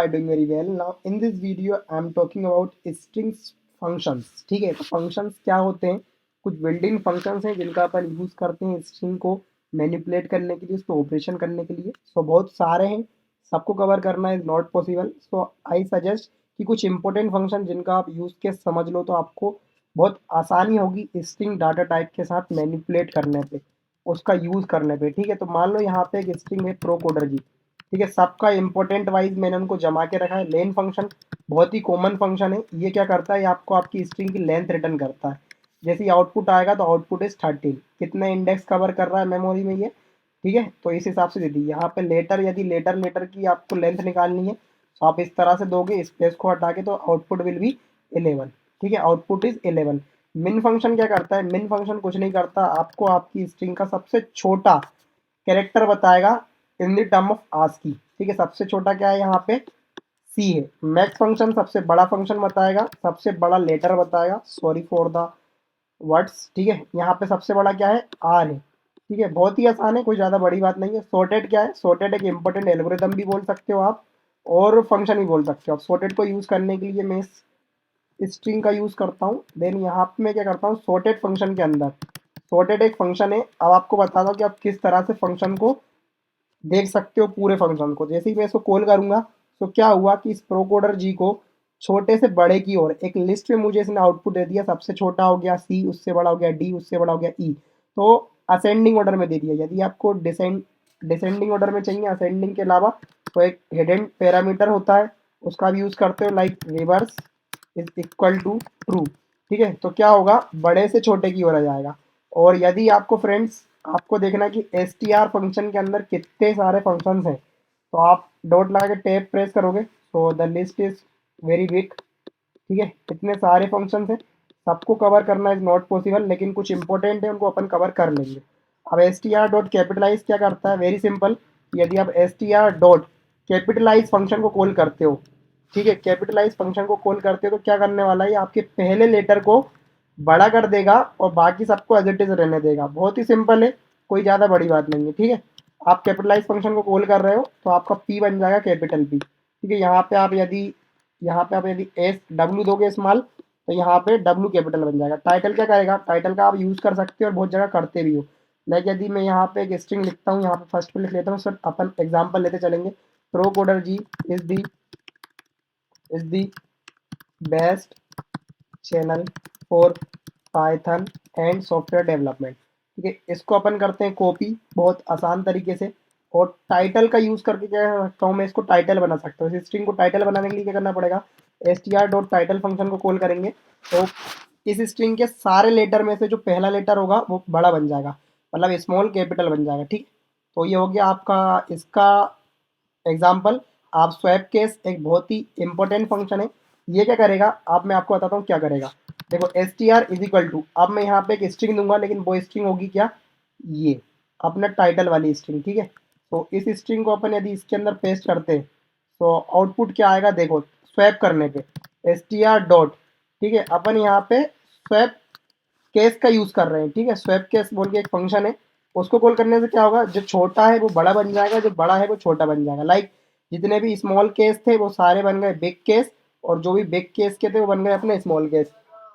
are doing very well. Now in this video I am talking about strings functions. ठीक है, तो functions क्या होते हैं? कुछ बिल्ट इन फंक्शंस हैं जिनका अपन यूज करते हैं स्ट्रिंग को मैनिपुलेट करने के लिए, उसको ऑपरेशन करने के लिए। सो बहुत सारे हैं, सबको कवर करना is not possible. So I suggest कि कुछ इंपॉर्टेंट फंक्शन जिनका आप यूज के समझ लो तो आपको बहुत आसानी होगी स्ट्रिंग डाटा टाइप के साथ मैनिपुलेट करने पे, उसका यूज करने पे। ठीक है, तो मान लो यहाँ पे एक स्ट्रिंग है प्रोकोडर जी। ठीक है, सबका इंपॉर्टेंट वाइज मैंने उनको जमा के रखा है। लेन फंक्शन बहुत ही कॉमन फंक्शन है। ये क्या करता है, ये आपको आपकी स्ट्रिंग की लेंथ रिटर्न करता है। जैसे ही आउटपुट आएगा तो आउटपुट इज 13, कितने इंडेक्स कवर कर रहा है मेमोरी में ये। ठीक है, तो इस हिसाब से दे दी। यहाँ पे लेटर, यदि लेटर लेटर की आपको लेंथ निकालनी है तो आप इस तरह से दोगे, स्पेस को हटा के, तो आउटपुट विल बी 11। ठीक है, आउटपुट इज 11। मिन फंक्शन क्या करता है? मिन फंक्शन कुछ नहीं करता, आपको आपकी स्ट्रिंग का सबसे छोटा कैरेक्टर बताएगा in the term of ASCII. ठीक है, सबसे छोटा क्या है यहाँ पे? सी है। मैक्स फंक्शन सबसे बड़ा फंक्शन बताएगा, सबसे बड़ा लेटर बताएगा, सॉरी फॉर द वर्ड्स। ठीक है, यहाँ पे सबसे बड़ा क्या है? आर है। ठीक है, बहुत ही आसान है, कोई ज़्यादा बड़ी बात नहीं है। सॉर्टेड क्या है? सॉर्टेड एक इंपॉर्टेंट एल्गोरिदम भी बोल सकते हो आप, और फंक्शन भी बोल सकते हो आप। सॉर्टेड को यूज़ करने के लिए मैं स्ट्रिंग का यूज़ करता हूँ। देन यहाँ पे मैं क्या करता हूँ, सॉर्टेड फंक्शन के अंदर, सॉर्टेड एक फंक्शन है। अब आपको बता दो कि आप किस तरह से फंक्शन को देख सकते हो, पूरे फंक्शन को। जैसे ही मैं इसको कॉल करूंगा तो क्या हुआ कि इस प्रोकोडर जी को छोटे से बड़े की ओर एक लिस्ट में मुझे इसने आउटपुट दे दिया। सबसे छोटा हो गया सी, उससे बड़ा हो गया डी, उससे बड़ा हो गया ई। तो असेंडिंग ऑर्डर में दे दिया। यदि आपको डिसेंडिंग ऑर्डर में चाहिए, असेंडिंग के अलावा, तो एक हिडन पैरामीटर होता है, उसका भी यूज़ करते हो, like reverse is equal to true. ठीक है, तो क्या होगा, बड़े से छोटे की ओर आ जाएगा। और यदि आपको फ्रेंड्स, आपको देखना कि एस टी आर फंक्शन के अंदर कितने सारे फंक्शंस हैं, तो आप डॉट लगा के टैब प्रेस करोगे तो the list is very big. ठीक है, इतने सारे फंक्शंस हैं, सबको कवर करना इज नॉट पॉसिबल, लेकिन कुछ इंपॉर्टेंट है, उनको अपन कवर कर लेंगे। अब S T R dot capitalize क्या करता है? Very simple. यदि आप S T R dot capitalize function को कॉल करते हो, ठीक है, कैपिटलाइज फंक्शन को कॉल करते हो, तो क्या करने वाला है, आपके पहले लेटर को बड़ा कर देगा और बाकी सबको एज इट इज रहने देगा। बहुत ही सिंपल है, कोई ज़्यादा बड़ी बात नहीं है। ठीक है, आप कैपिटलाइज फंक्शन को कॉल कर रहे हो तो आपका पी बन जाएगा कैपिटल पी। ठीक है, यहाँ पे आप यदि एस डब्ल्यू दोगे स्मॉल, तो यहाँ पे डब्ल्यू कैपिटल बन जाएगा। टाइटल क्या करेगा? टाइटल का आप यूज़ कर सकते हो और बहुत जगह करते भी हो। लाइक यदि मैं यहाँ पे एक स्ट्रिंग लिखता हूँ, यहाँ पे फर्स्ट पे लिख लेता हूँ, सर अपन एग्जाम्पल लेते चलेंगे। Procoder G is the best channel for Python and software development. ठीक है, इसको अपन करते हैं कॉपी बहुत आसान तरीके से। और टाइटल का यूज़ करके क्या कर सकता हूँ मैं, इसको टाइटल बना सकता हूँ। इस स्ट्रिंग को टाइटल बनाने के लिए क्या करना पड़ेगा, S T R dot title function को कॉल करेंगे, तो इस स्ट्रिंग के सारे लेटर में से जो पहला लेटर होगा वो बड़ा बन जाएगा, मतलब स्मॉल कैपिटल बन जाएगा। ठीक, तो ये हो गया आपका इसका एग्जाम्पल। आप स्वैप केस एक बहुत ही इंपॉर्टेंट फंक्शन है। ये क्या करेगा, अब मैं आपको बताता हूँ क्या करेगा। देखो S T R is equal to, अब मैं यहाँ पे एक स्ट्रिंग दूंगा, लेकिन वो स्ट्रिंग होगी क्या, ये अपना टाइटल वाली स्ट्रिंग। ठीक है, तो इस स्ट्रिंग को अपन यदि इसके अंदर पेस्ट करते हैं तो आउटपुट क्या आएगा, देखो स्वैप करने पे एस टी आर डॉट। ठीक है, अपन यहाँ पे स्वैप केस का यूज कर रहे हैं। ठीक है, स्वैप केस बोल के एक फंक्शन है, उसको कॉल करने से क्या होगा, जो छोटा है वो बड़ा बन जाएगा, जो बड़ा है वो छोटा बन जाएगा। लाइक जितने भी स्मॉल केस थे वो सारे बन गए बिग केस, और जो भी बिग केस के थे वो बन गए अपने स्मॉल केस।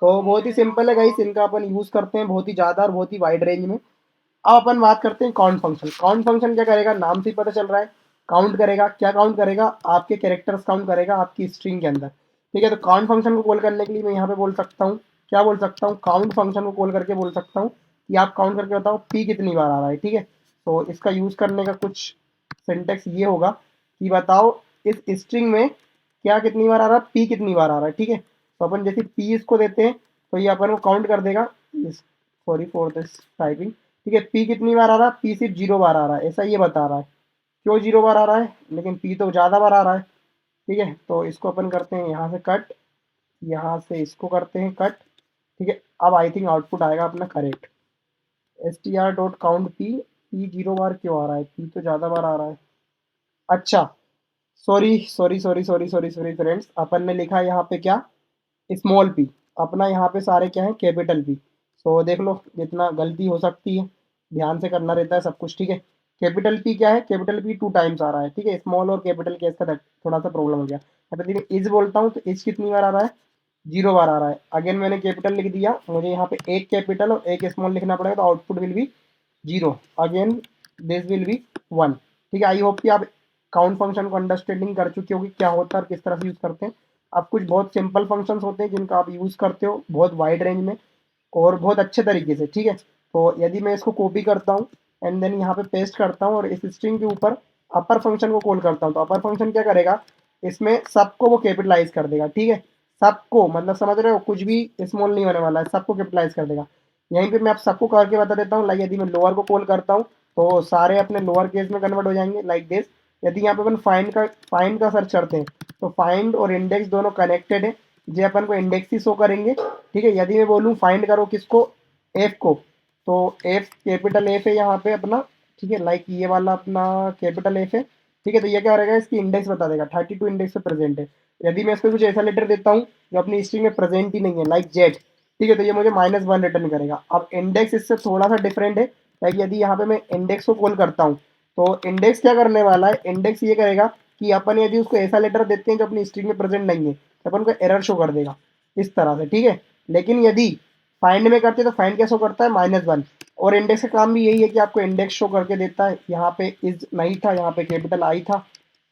तो बहुत ही सिंपल है गाइस, इनका अपन यूज करते हैं बहुत ही ज़्यादा और बहुत ही वाइड रेंज में। अब अपन बात करते हैं काउंट फंक्शन। काउंट फंक्शन क्या करेगा, नाम से ही पता चल रहा है, काउंट करेगा। क्या काउंट करेगा, आपके कैरेक्टर्स काउंट करेगा आपकी स्ट्रिंग के अंदर। ठीक है, तो काउंट फंक्शन को कॉल करने के लिए मैं यहाँ पे बोल सकता हूँ, क्या बोल सकता हूँ, काउंट फंक्शन को कॉल करके बोल सकता हूँ कि आप काउंट करके बताओ पी कितनी बार आ रहा है। ठीक है, तो इसका यूज़ करने का कुछ सिंटेक्स ये होगा कि बताओ इस स्ट्रिंग में क्या कितनी बार आ रहा है, पी कितनी बार आ रहा है। ठीक है, तो अपन जैसे पी इसको देते हैं तो ये अपन को काउंट कर देगा। Sorry for this typing. ठीक है, पी कितनी बार आ रहा है, पी सिर्फ 0 बार आ रहा है, ऐसा ये बता रहा है। क्यों 0 बार आ रहा है, लेकिन पी तो ज़्यादा बार आ रहा है। ठीक है, तो इसको अपन करते हैं यहाँ से कट, यहाँ से इसको करते हैं कट। ठीक है, अब आई थिंक आउटपुट आएगा अपना correct. S T R dot count P, P 0 बार क्यों आ रहा है, पी तो ज़्यादा बार आ रहा है। अच्छा, sorry sorry sorry sorry sorry sorry friends, अपन ने लिखा है यहाँ पे क्या, स्मॉल पी। अपना यहाँ पे सारे क्या है, कैपिटल पी। सो देख लो, जितना गलती हो सकती है ध्यान से करना रहता है सब कुछ। ठीक है, कैपिटल पी क्या है, कैपिटल पी 2 टाइम्स आ रहा है, ठीक है, स्मॉल और कैपिटल के इसका थोड़ा सा प्रॉब्लम हो गया। यहाँ पे देखिए इज बोलता हूँ तो इज कितनी बार आ रहा है, 0 बार आ रहा है। अगेन मैंने कैपिटल लिख दिया, मुझे यहाँ पे एक कैपिटल और एक स्मॉल लिखना पड़ेगा, तो output will be 0, again this will be 1। ठीक है, आई होप कि आप काउंट फंक्शन को अंडरस्टैंडिंग कर चुके हो कि क्या होता है और किस तरह से यूज करते हैं। अब कुछ बहुत सिंपल फंक्शंस होते हैं जिनका आप यूज करते हो बहुत वाइड रेंज में और बहुत अच्छे तरीके से, ठीक है। तो यदि मैं इसको कॉपी करता हूँ एंड देन यहाँ पे पेस्ट करता हूँ और इस स्ट्रिंग के ऊपर अपर फंक्शन को कॉल करता हूँ, तो अपर फंक्शन क्या करेगा, इसमें सबको वो कैपिटलाइज कर देगा, ठीक है, सबको, मतलब समझ रहे हो, कुछ भी स्मॉल नहीं होने वाला है, सबको कैपिटलाइज कर देगा। यहीं पे मैं आप सबको करके बता देता हूँ, लाइक यदि मैं लोअर को कॉल करता हूँ तो सारे अपने लोअर केस में कन्वर्ट हो जाएंगे लाइक दिस। यदि यहाँ पे अपन फाइंड का सर्च करते हैं तो फाइंड और इंडेक्स दोनों कनेक्टेड है, जो अपन को इंडेक्स ही शो करेंगे, ठीक है। यदि मैं बोलूँ फाइंड करो किसको, एफ को, तो एफ कैपिटल एफ है यहाँ पे अपना, ठीक है, लाइक ये वाला अपना कैपिटल एफ है, ठीक है। तो ये क्या करेगा, इसकी इंडेक्स बता देगा, 32 इंडेक्स पे प्रेजेंट है। यदि मैं इसको कुछ ऐसा लेटर देता हूँ जो अपनी स्ट्रिंग में प्रेजेंट ही नहीं है लाइक जेड, ठीक है, तो ये मुझे -1 रिटर्न करेगा। अब इंडेक्स इससे थोड़ा सा डिफरेंट है, लाइक यदि यहाँ पे मैं इंडेक्स को कॉल करता हूँ तो इंडेक्स क्या करने वाला है, इंडेक्स ये करेगा कि अपन यदि उसको ऐसा लेटर देते हैं जो अपनी स्ट्रिंग में प्रेजेंट नहीं है तो अपन को एरर शो कर देगा इस तरह से, ठीक है। लेकिन यदि फाइंड में करते हैं तो फाइंड क्या शो करता है, -1। और इंडेक्स का काम भी यही है कि आपको इंडेक्स शो करके देता है। यहाँ पे इज नहीं था, यहाँ पे कैपिटल आई था,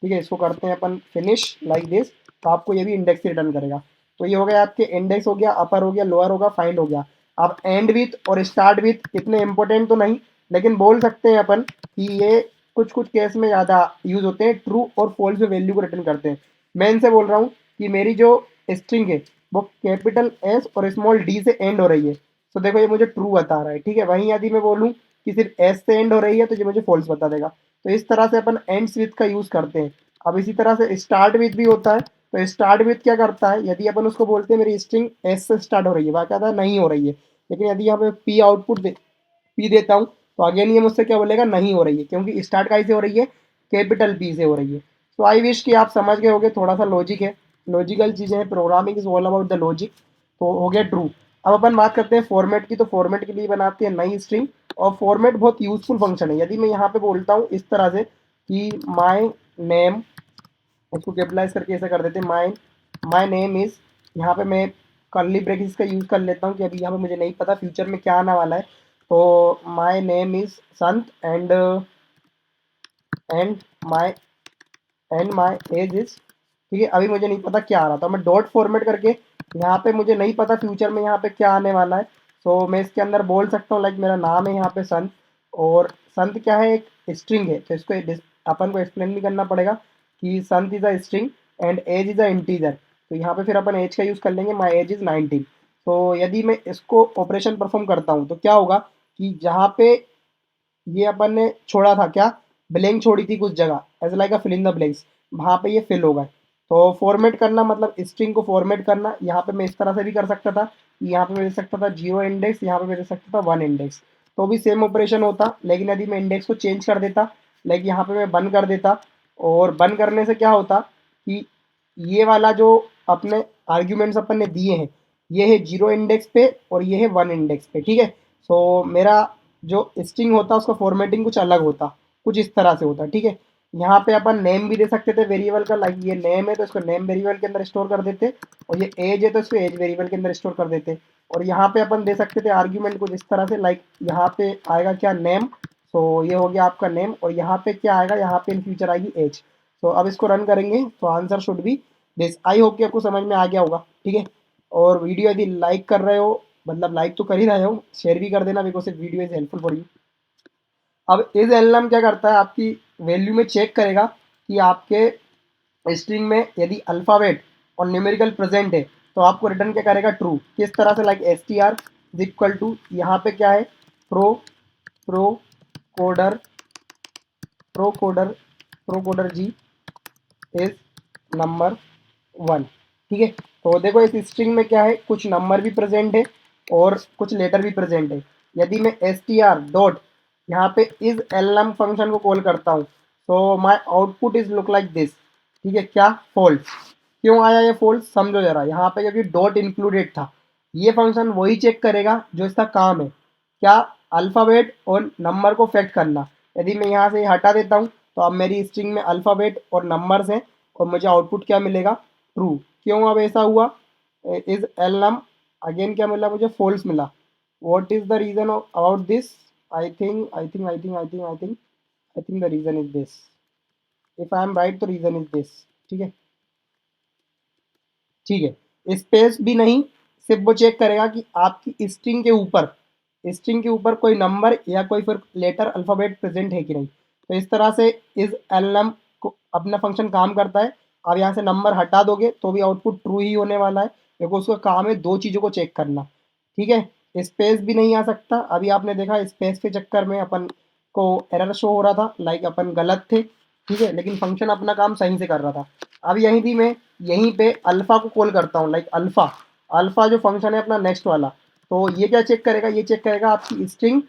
ठीक है। इसको करते हैं अपन फिनिश लाइक दिस, तो आपको ये भी इंडेक्स रिटर्न करेगा। तो ये हो गया आपके इंडेक्स हो गया, अपर हो गया, लोअर होगा, फाइंड हो गया। अब एंड विथ और स्टार्ट विथ इतने इंपॉर्टेंट तो नहीं, लेकिन बोल सकते हैं अपन कि ये कुछ कुछ केस में ज़्यादा यूज होते हैं, ट्रू और फॉल्स में वैल्यू को रिटर्न करते हैं। मैं इनसे बोल रहा हूँ कि मेरी जो स्ट्रिंग है वो कैपिटल एस और स्मॉल डी से एंड हो रही है, तो देखो ये मुझे ट्रू बता रहा है, ठीक है। वहीं यदि मैं बोलूँ कि सिर्फ एस से एंड हो रही है तो ये मुझे फॉल्स बता देगा। तो इस तरह से अपन एंड्स विथ का यूज करते हैं। अब इसी तरह से स्टार्ट विथ भी होता है, तो स्टार्ट विथ क्या करता है, यदि अपन उसको बोलते हैं मेरी स्ट्रिंग एस से स्टार्ट हो रही है, वह कहता है नहीं हो रही है, लेकिन यदि यहाँ पे पी आउटपुट पी देता हूँ तो अगेन ये मुझसे क्या बोलेगा, नहीं हो रही है, क्योंकि स्टार्ट कहीं से हो रही है, कैपिटल पी से हो रही है। तो आई विश कि आप समझ गए होगे, थोड़ा सा लॉजिक है, लॉजिकल चीज़ें हैं, programming is all about the logic. तो हो गया ट्रू। अब अपन बात करते हैं फॉर्मेट की, तो फॉर्मेट के लिए बनाते हैं नई स्ट्रिंग। और फॉर्मेट बहुत यूजफुल फंक्शन है। यदि मैं यहाँ पे बोलता हूँ इस तरह से कि माई नेम, इसको कैपिटलाइज करके ऐसा कर देते हैं, माई माई नेम इज, यहाँ पे मैं कर्ली ब्रैकेट्स का यूज़ कर लेता हूँ कि अभी यहाँ पे मुझे नहीं पता फ्यूचर में क्या आने वाला है। तो my name is Sant and my my age is, ठीक है। अभी मुझे नहीं पता क्या आ रहा था, मैं डॉट फॉर्मेट करके यहाँ पे मुझे नहीं पता फ्यूचर में यहाँ पे क्या आने वाला है, तो मैं इसके अंदर बोल सकता हूँ लाइक मेरा नाम है यहाँ पे संत, और संत क्या है, एक स्ट्रिंग है, तो इसको अपन को एक्सप्लेन भी करना पड़ेगा कि संत is a string and age is a integer. तो यहाँ पे फिर अपन एज का यूज़ कर लेंगे, माई एज इज 19। तो यदि मैं इसको ऑपरेशन परफॉर्म करता हूँ तो क्या होगा कि जहाँ पे ये अपन ने छोड़ा था क्या, ब्लैंक छोड़ी थी कुछ जगह, as like a fill in the blanks, वहाँ पे ये फिल हो गए। तो फॉर्मेट करना मतलब स्ट्रिंग को फॉर्मेट करना, यहाँ पे मैं इस तरह से भी कर सकता था, यहाँ पे मैं दे सकता था 0 इंडेक्स, यहाँ पे मैं दे सकता था 1 इंडेक्स, तो भी सेम ऑपरेशन होता। लेकिन यदि मैं इंडेक्स को चेंज कर देता, लाइक यहाँ पे मैं बंद कर देता, और बंद करने से क्या होता कि ये वाला जो अपने आर्ग्यूमेंट्स अपन ने दिए हैं, ये है 0 इंडेक्स पे और ये है 1 इंडेक्स पे, ठीक है। सो मेरा जो स्ट्रिंग होता उसका फॉर्मेटिंग कुछ अलग होता, कुछ इस तरह से होता, ठीक है। यहाँ पे अपन नेम भी दे सकते थे वेरिएबल का, लाइक ये नेम है तो इसको नेम वेरिएबल के अंदर स्टोर कर देते, और ये एज है तो इसको एज वेरिएबल के अंदर स्टोर कर देते। और यहाँ पे अपन दे सकते थे आर्ग्यूमेंट कुछ इस तरह से, लाइक यहाँ पे आएगा क्या, नेम, तो ये हो गया आपका नेम, और यहाँ पे क्या आएगा, यहाँ पे इन फ्यूचर आएगी एज। तो अब इसको रन करेंगे तो answer should be this. I hope कि आपको समझ में आ गया होगा, ठीक है। और वीडियो यदि लाइक कर रहे हो, मतलब लाइक तो कर ही रहे हो, शेयर भी कर देना, because video is helpful for you. अब इस एलएम क्या करता है, आपकी वैल्यू में चेक करेगा कि आपके स्ट्रिंग में यदि अल्फ़ाबेट और न्यूमेरिकल प्रेजेंट है तो आपको रिटर्न क्या करेगा, ट्रू। किस तरह से, like S T R is equal to, यहाँ पे क्या है, pro pro coder pro coder pro coder ji is number 1, ठीक है। तो देखो इस स्ट्रिंग में क्या है, कुछ नंबर भी प्रेजेंट है और कुछ लेटर भी प्रेजेंट है। यदि मैं एस टी आर डॉट यहाँ पे इज एलएम फंक्शन को कॉल करता हूँ तो my output is look like this, ठीक है। क्या, फॉल्स। क्यों आया ये फॉल्स, समझो जरा। यहाँ पे क्योंकि डॉट इंक्लूडेड था, ये फंक्शन वही चेक करेगा जो इसका काम है, क्या, अल्फ़ाबेट और नंबर को फैक्ट करना। यदि मैं यहाँ से हटा देता हूँ तो अब मेरी स्ट्रिंग में अल्फ़ाबेट और नंबर्स हैं और मुझे आउटपुट क्या मिलेगा, ट्रू। क्यों अब ऐसा हुआ, इज एल नम, अगेन क्या मिला मुझे, फॉल्स मिला। What is the reason about this, I think the reason is this, if I am right तो रीजन इज दिस। ठीक है, ठीक है, स्पेस भी नहीं, सिर्फ वो चेक करेगा कि आपकी स्ट्रिंग के ऊपर कोई नंबर या कोई फिर लेटर अल्फ़ाबेट प्रेजेंट है कि नहीं। तो इस तरह से इस एलएम को अपना फंक्शन काम करता है। आप यहाँ से नंबर हटा दोगे तो भी आउटपुट ट्रू ही होने वाला है, क्योंकि उसका काम है दो चीज़ों को चेक करना। ठीक है, स्पेस भी नहीं आ सकता। अभी आपने देखा स्पेस के चक्कर में अपन को एरर शो हो रहा था, लाइक अपन गलत थे। ठीक है, लेकिन फंक्शन अपना काम सही से कर रहा था। अब यहीं भी मैं यहीं पे अल्फ़ा को कॉल करता हूँ, लाइक अल्फ़ा, अल्फ़ा जो फंक्शन है अपना नेक्स्ट वाला। तो ये क्या चेक करेगा, ये चेक करेगा आपकी स्ट्रिंग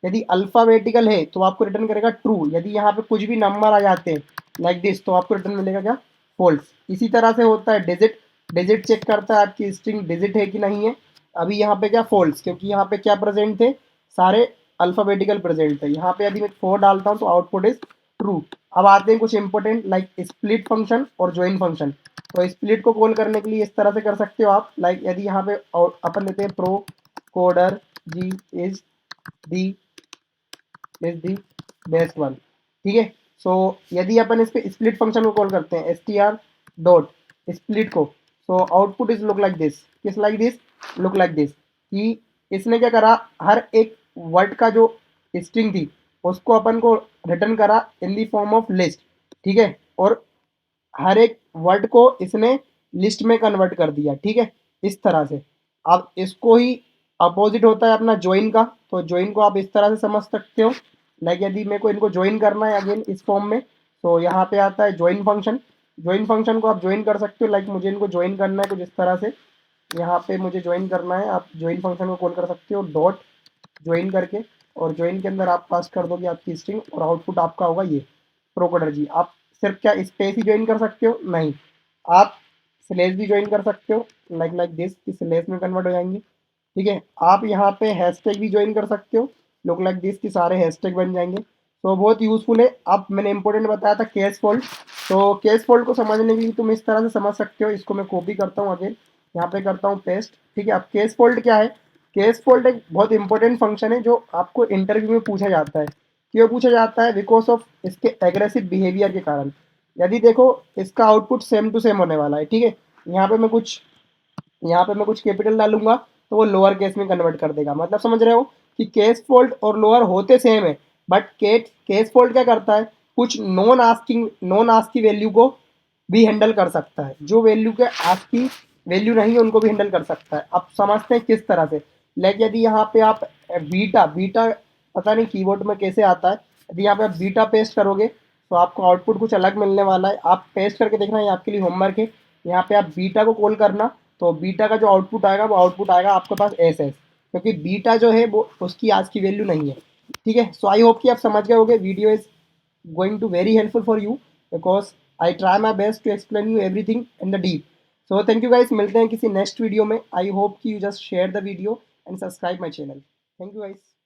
यदि अल्फ़ाबेटिकल है तो आपको रिटर्न करेगा ट्रू। यदि यहाँ पे कुछ भी नंबर आ जाते हैं लाइक दिस तो आपको रिटर्न मिलेगा क्या, फॉल्स। इसी तरह से होता है डिजिट, डिजिट चेक करता है आपकी स्ट्रिंग डिजिट है कि नहीं है। अभी यहाँ पे क्या फॉल्स, क्योंकि यहाँ पे क्या प्रेजेंट थे, सारे अल्फ़ाबेटिकल प्रेजेंट थे। यहाँ पे यदि मैं 4 डालता हूँ तो आउटपुट इज ट्रू। अब आते हैं कुछ इंपॉर्टेंट लाइक स्प्लिट फंक्शन और ज्वाइन फंक्शन। तो स्प्लिट को कॉल करने के लिए इस तरह से कर सकते हो आप, लाइक यदि यहाँ पे अपन देते हैं pro coder ji is the the best one. ठीक है, सो यदि अपन इस पे स्प्लिट फंक्शन को कॉल करते हैं S T R dot split को, so output is look like this, किस like this, look like this, कि इसने क्या करा, हर एक वर्ड का जो स्ट्रिंग थी उसको अपन को रिटर्न करा इन दी फॉर्म ऑफ लिस्ट। ठीक है, और हर एक वर्ड को इसने लिस्ट में कन्वर्ट कर दिया। ठीक है, इस तरह से। अब इसको ही अपोजिट होता है अपना ज्वाइन का, तो ज्वाइन को आप इस तरह से समझ सकते हो, लाइक यदि मेरे को इनको ज्वाइन करना है अगेन इस फॉर्म में, तो यहाँ पे आता है ज्वाइन फंक्शन। ज्वाइन फंक्शन को आप ज्वाइन कर सकते हो, लाइक मुझे इनको ज्वाइन करना है कुछ इस तरह से, यहाँ पे मुझे ज्वाइन करना है, आप ज्वाइन फंक्शन को कॉल कर सकते हो डॉट ज्वाइन करके, और ज्वाइन के अंदर आप पास कर दोगे आपकी स्ट्रिंग और आउटपुट आपका होगा ये प्रोकोडर जी। आप सिर्फ क्या स्पेस ही ज्वाइन कर सकते हो, नहीं, आप स्लेस भी ज्वाइन कर सकते हो, लाइक लाइक दिस, कि स्लेस में कन्वर्ट हो जाएंगे। ठीक है, आप यहाँ पे हैशटैग भी ज्वाइन कर सकते हो, लुक लाइक दिस, कि सारे हैशटैग बन जाएंगे। तो बहुत यूजफुल है। अब मैंने इंपॉर्टेंट बताया था केस फोल्ड, तो केस फोल्ड को समझने के लिए तुम इस तरह से समझ सकते हो। इसको मैं कॉपी करता हूँ अगेन, यहाँ पे करता हूँ पेस्ट। ठीक है, अब केस फोल्ड क्या है, केस फोल्ड एक बहुत इंपॉर्टेंट फंक्शन है जो आपको इंटरव्यू में पूछा जाता है। क्यों पूछा जाता है, बिकॉज ऑफ इसके एग्रेसिव बिहेवियर के कारण। यदि देखो इसका आउटपुट सेम टू सेम होने वाला है। ठीक है, यहाँ पे मैं कुछ यहाँ पे मैं कुछ कैपिटल डालूंगा तो वो लोअर केस में कन्वर्ट कर देगा। मतलब समझ रहे हो कि केस फोल्ड और लोअर होते सेम है, बट केस फोल्ड क्या करता है, कुछ नॉन आस्क की वैल्यू को भी हैंडल कर सकता है, जो वैल्यू के आस्क की वैल्यू नहीं है उनको भी हैंडल कर सकता है। अब समझते हैं किस तरह से। लाइक यदि यहाँ पे आप बीटा बीटा पता नहीं कीबोर्ड में कैसे आता है, यदि यहाँ पे आप बीटा पेस्ट करोगे तो आपको आउटपुट कुछ अलग मिलने वाला है। आप पेस्ट करके देखना, ये आपके लिए होमवर्क है। यहाँ पे आप बीटा को कॉल करना, तो बीटा का जो आउटपुट आएगा वो आउटपुट आएगा आपके पास एस एस, क्योंकि बीटा जो है वो उसकी आज की वैल्यू नहीं है। ठीक है, सो आई होप कि आप समझ गए होगे। Video is going to very helpful for you, because I try my best to explain you everything in the deep. So thank you guys, मिलते हैं किसी नेक्स्ट वीडियो में। आई होप कि you just share the video and subscribe my channel. Thank you guys.